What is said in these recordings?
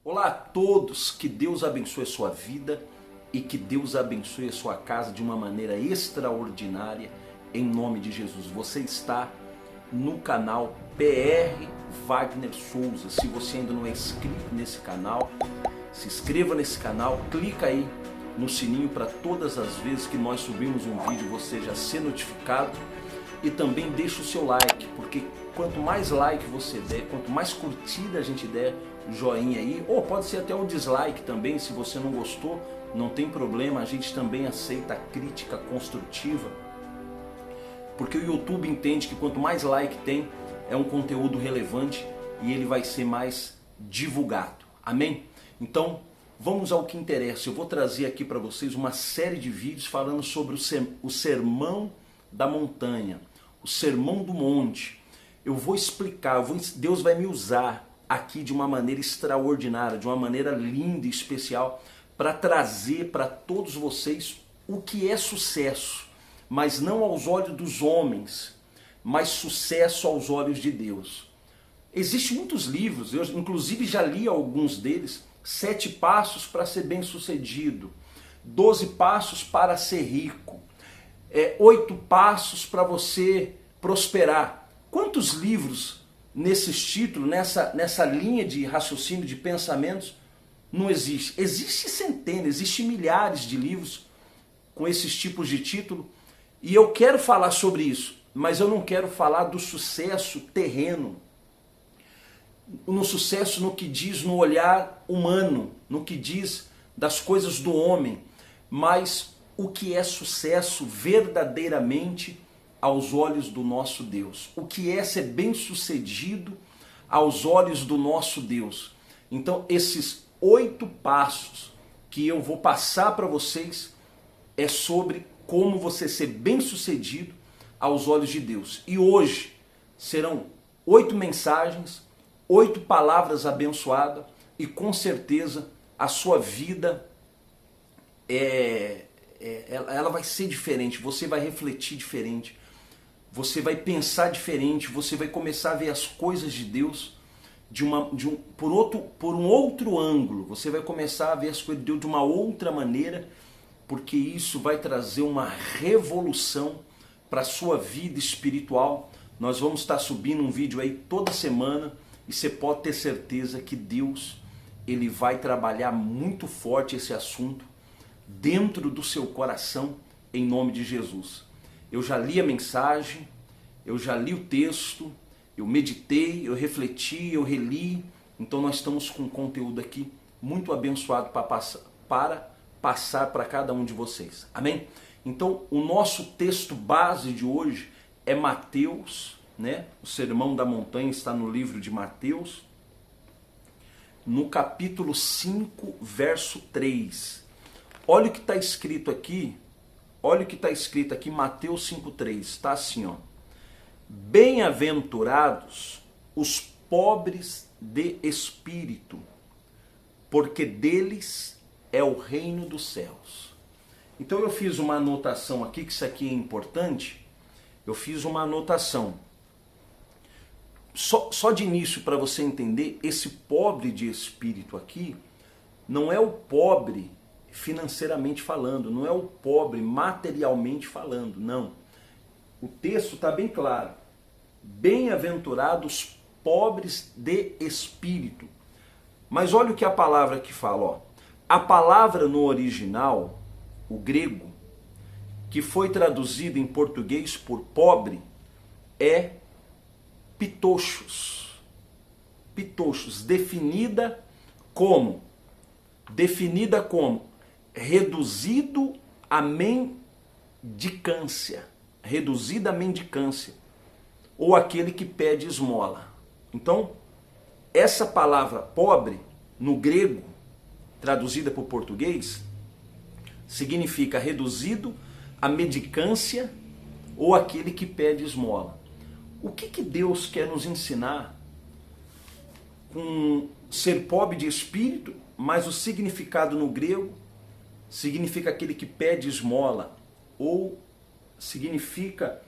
Olá a todos, que Deus abençoe a sua vida e que Deus abençoe a sua casa de uma maneira extraordinária, em nome de Jesus. Você está no canal PR Wagner Souza. Se você ainda não é inscrito nesse canal, se inscreva nesse canal, clica aí no sininho para todas as vezes que nós subimos um vídeo você já ser notificado, e também deixa o seu like, porque quanto mais like você der, quanto mais curtida a gente der, joinha aí, ou pode ser até um dislike também, se você não gostou, não tem problema, a gente também aceita a crítica construtiva, porque o YouTube entende que quanto mais like tem, é um conteúdo relevante e ele vai ser mais divulgado, amém? Então, vamos ao que interessa. Eu vou trazer aqui para vocês uma série de vídeos falando sobre o sermão da montanha, o sermão do monte. Eu vou explicar, Deus vai me usar aqui de uma maneira extraordinária, de uma maneira linda e especial, para trazer para todos vocês o que é sucesso, mas não aos olhos dos homens, mas sucesso aos olhos de Deus. Existem muitos livros, eu inclusive já li alguns deles: 7 passos para ser bem-sucedido, 12 passos para ser rico, 8 passos para você prosperar. Quantos livros nesses títulos, nessa linha de raciocínio, de pensamentos, não existe? Existe centenas, existe milhares de livros com esses tipos de título, e eu quero falar sobre isso, mas eu não quero falar do sucesso terreno, no sucesso no que diz no olhar humano, no que diz das coisas do homem, mas o que é sucesso verdadeiramente aos olhos do nosso Deus. O que é ser bem-sucedido aos olhos do nosso Deus. Então, esses 8 passos que eu vou passar para vocês é sobre como você ser bem-sucedido aos olhos de Deus. E hoje serão 8 mensagens, 8 palavras abençoadas, e com certeza a sua vida ela vai ser diferente, você vai refletir diferente, você vai pensar diferente, você vai começar a ver as coisas de Deus por um outro ângulo, você vai começar a ver as coisas de Deus de uma outra maneira, porque isso vai trazer uma revolução para a sua vida espiritual. Nós vamos estar subindo um vídeo aí toda semana, e você pode ter certeza que Deus, ele vai trabalhar muito forte esse assunto dentro do seu coração, em nome de Jesus. Eu já li a mensagem, eu já li o texto, eu meditei, eu refleti, eu reli. Então nós estamos com um conteúdo aqui muito abençoado para passar para cada um de vocês. Amém? Então o nosso texto base de hoje é Mateus, né? O Sermão da Montanha está no livro de Mateus, no capítulo 5, verso 3. Olha o que está escrito aqui. Olha o que está escrito aqui, Mateus 5,3, está assim, ó: bem-aventurados os pobres de espírito, porque deles é o reino dos céus. Então eu fiz uma anotação aqui, que isso aqui é importante. Eu fiz uma anotação. Só de início, para você entender, esse pobre de espírito aqui não é o pobre financeiramente falando, não é o pobre materialmente falando, não. O texto está bem claro. Bem-aventurados pobres de espírito. Mas olha o que a palavra aqui fala, ó. A palavra no original, o grego, que foi traduzido em português por pobre, é pitochos. Pitochos, definida como reduzido à mendicância, ou aquele que pede esmola. Então, essa palavra pobre, no grego, traduzida para o português, significa reduzido à mendicância ou aquele que pede esmola. O que Deus quer nos ensinar com ser pobre de espírito, mas o significado no grego significa aquele que pede esmola, ou significa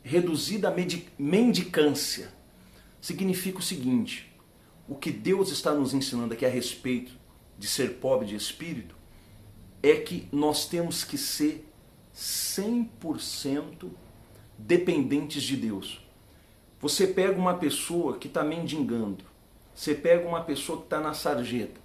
reduzida à mendicância. Significa o seguinte: o que Deus está nos ensinando aqui a respeito de ser pobre de espírito é que nós temos que ser 100% dependentes de Deus. Você pega uma pessoa que está mendigando, você pega uma pessoa que está na sarjeta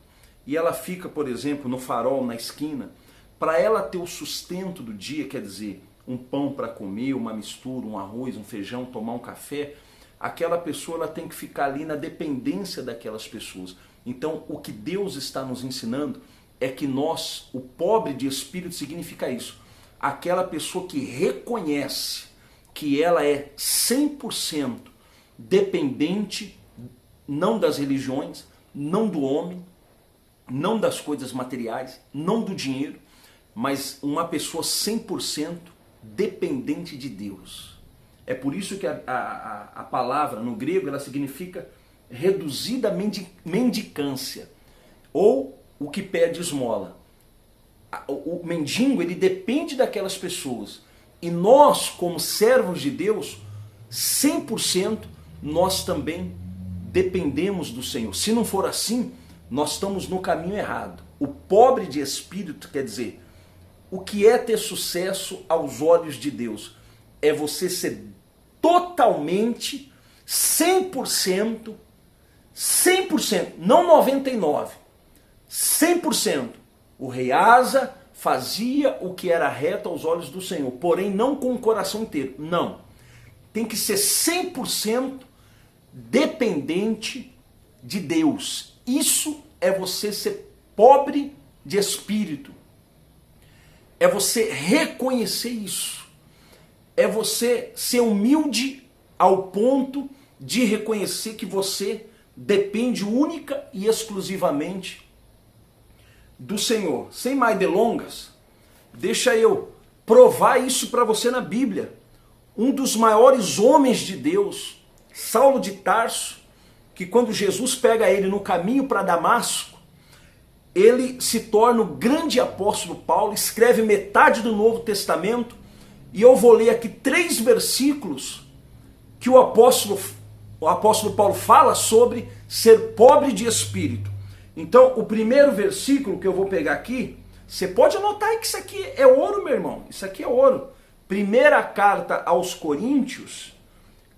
e ela fica, por exemplo, no farol, na esquina, para ela ter o sustento do dia, quer dizer, um pão para comer, uma mistura, um arroz, um feijão, tomar um café, aquela pessoa ela tem que ficar ali na dependência daquelas pessoas. Então, o que Deus está nos ensinando é que nós, o pobre de espírito significa isso, aquela pessoa que reconhece que ela é 100% dependente, não das religiões, não do homem, não das coisas materiais, não do dinheiro, mas uma pessoa 100% dependente de Deus. É por isso que a palavra no grego ela significa reduzida mendicância, ou o que pede esmola. O mendigo ele depende daquelas pessoas. E nós, como servos de Deus, 100% nós também dependemos do Senhor. Se não for assim, nós estamos no caminho errado. O pobre de espírito, quer dizer, o que é ter sucesso aos olhos de Deus? É você ser totalmente, 100%, não 99%, 100%. O rei Asa fazia o que era reto aos olhos do Senhor, porém não com o coração inteiro. Não. Tem que ser 100% dependente de Deus. Isso é você ser pobre de espírito. É você reconhecer isso. É você ser humilde ao ponto de reconhecer que você depende única e exclusivamente do Senhor. Sem mais delongas, deixa eu provar isso para você na Bíblia. Um dos maiores homens de Deus, Saulo de Tarso, que quando Jesus pega ele no caminho para Damasco, ele se torna o grande apóstolo Paulo, escreve metade do Novo Testamento, e eu vou ler aqui 3 versículos que o apóstolo Paulo fala sobre ser pobre de espírito. Então, o primeiro versículo que eu vou pegar aqui, você pode anotar aí que isso aqui é ouro, meu irmão. Isso aqui é ouro. Primeira carta aos Coríntios,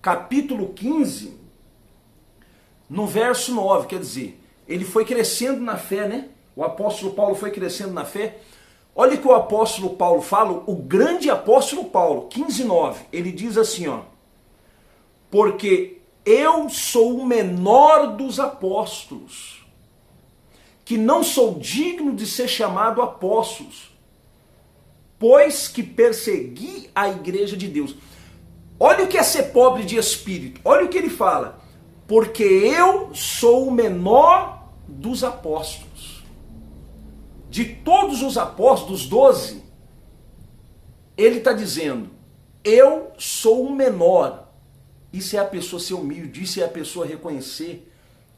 capítulo 15, no verso 9, quer dizer, ele foi crescendo na fé, né? O apóstolo Paulo foi crescendo na fé. Olha o que o apóstolo Paulo fala, o grande apóstolo Paulo, 15:9, ele diz assim, ó, porque eu sou o menor dos apóstolos, que não sou digno de ser chamado apóstolos, pois que persegui a igreja de Deus. Olha o que é ser pobre de espírito, olha o que ele fala, porque eu sou o menor dos apóstolos. De todos os apóstolos, 12, ele está dizendo, eu sou o menor. Isso é a pessoa ser humilde, isso é a pessoa reconhecer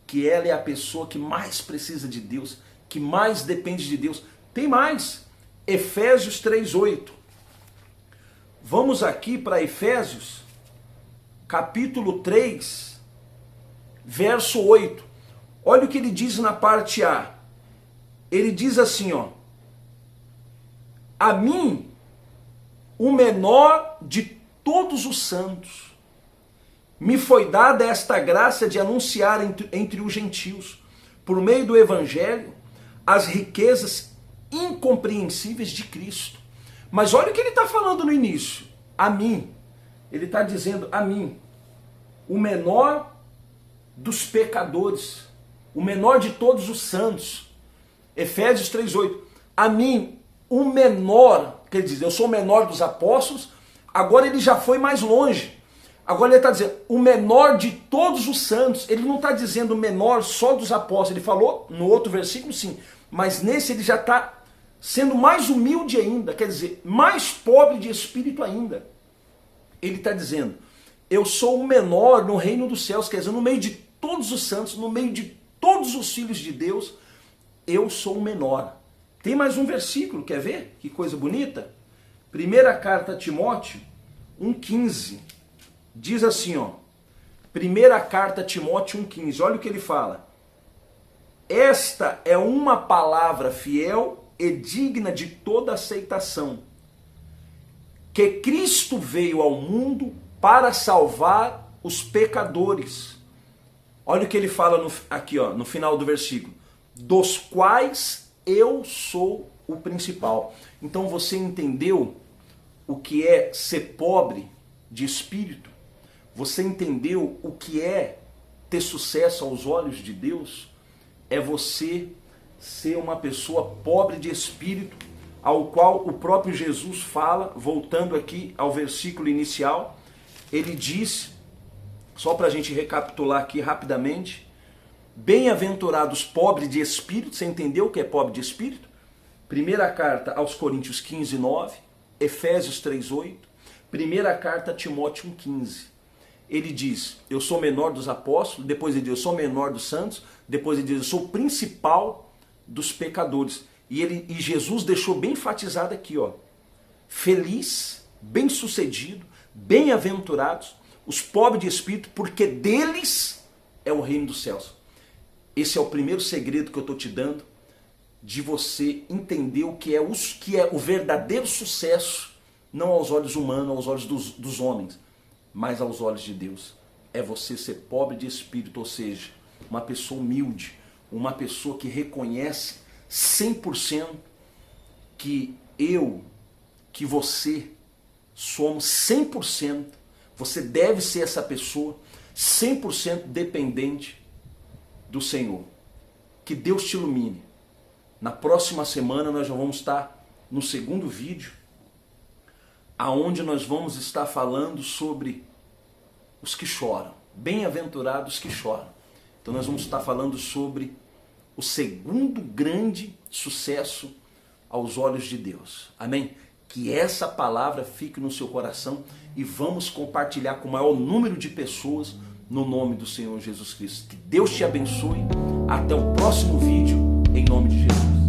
que ela é a pessoa que mais precisa de Deus, que mais depende de Deus. Tem mais, Efésios 3:8. Vamos aqui para Efésios, capítulo 3, verso 8. Olha o que ele diz na parte A. Ele diz assim, ó, a mim, o menor de todos os santos, me foi dada esta graça de anunciar entre os gentios, por meio do evangelho, as riquezas incompreensíveis de Cristo. Mas olha o que ele está falando no início, a mim, ele está dizendo a mim, o menor dos pecadores, o menor de todos os santos. Efésios 3:8, a mim, o menor, quer dizer, eu sou o menor dos apóstolos, agora ele já foi mais longe. Agora ele está dizendo, o menor de todos os santos. Ele não está dizendo o menor só dos apóstolos. Ele falou no outro versículo, sim. Mas nesse ele já está sendo mais humilde ainda. Quer dizer, mais pobre de espírito ainda. Ele está dizendo, eu sou o menor no reino dos céus. Quer dizer, no meio de todos os santos, no meio de todos os filhos de Deus, eu sou o menor. Tem mais um versículo, quer ver? Que coisa bonita. Primeira carta a Timóteo, 1,15. Diz assim, ó, primeira carta a Timóteo 1,15, olha o que ele fala. esta é uma palavra fiel e digna de toda aceitação, que Cristo veio ao mundo para salvar os pecadores. Olha o que ele fala aqui, no final do versículo. Dos quais eu sou o principal. Então você entendeu o que é ser pobre de espírito? Você entendeu o que é ter sucesso aos olhos de Deus? É você ser uma pessoa pobre de espírito, ao qual o próprio Jesus fala, voltando aqui ao versículo inicial, ele diz, só para a gente recapitular aqui rapidamente, bem-aventurados pobres de espírito, você entendeu o que é pobre de espírito? Primeira carta aos Coríntios 15, 9, Efésios 3, 8, primeira carta a Timóteo 1, 15. Ele diz, eu sou menor dos apóstolos, depois ele diz, eu sou menor dos santos, depois ele diz, eu sou o principal dos pecadores. E Jesus deixou bem enfatizado aqui, feliz, bem-sucedido, bem-aventurados, os pobres de espírito, porque deles é o reino dos céus. Esse é o primeiro segredo que eu estou te dando, de você entender o que é o verdadeiro sucesso, não aos olhos humanos, aos olhos dos homens, mas aos olhos de Deus. É você ser pobre de espírito, ou seja, uma pessoa humilde, uma pessoa que reconhece 100% que que você somos 100%, você deve ser essa pessoa 100% dependente do Senhor. Que Deus te ilumine. Na próxima semana nós já vamos estar no segundo vídeo, aonde nós vamos estar falando sobre os que choram. Bem-aventurados que choram. Então nós vamos estar falando sobre o segundo grande sucesso aos olhos de Deus. Amém? Que essa palavra fique no seu coração e vamos compartilhar com o maior número de pessoas no nome do Senhor Jesus Cristo. Que Deus te abençoe. Até o próximo vídeo, em nome de Jesus.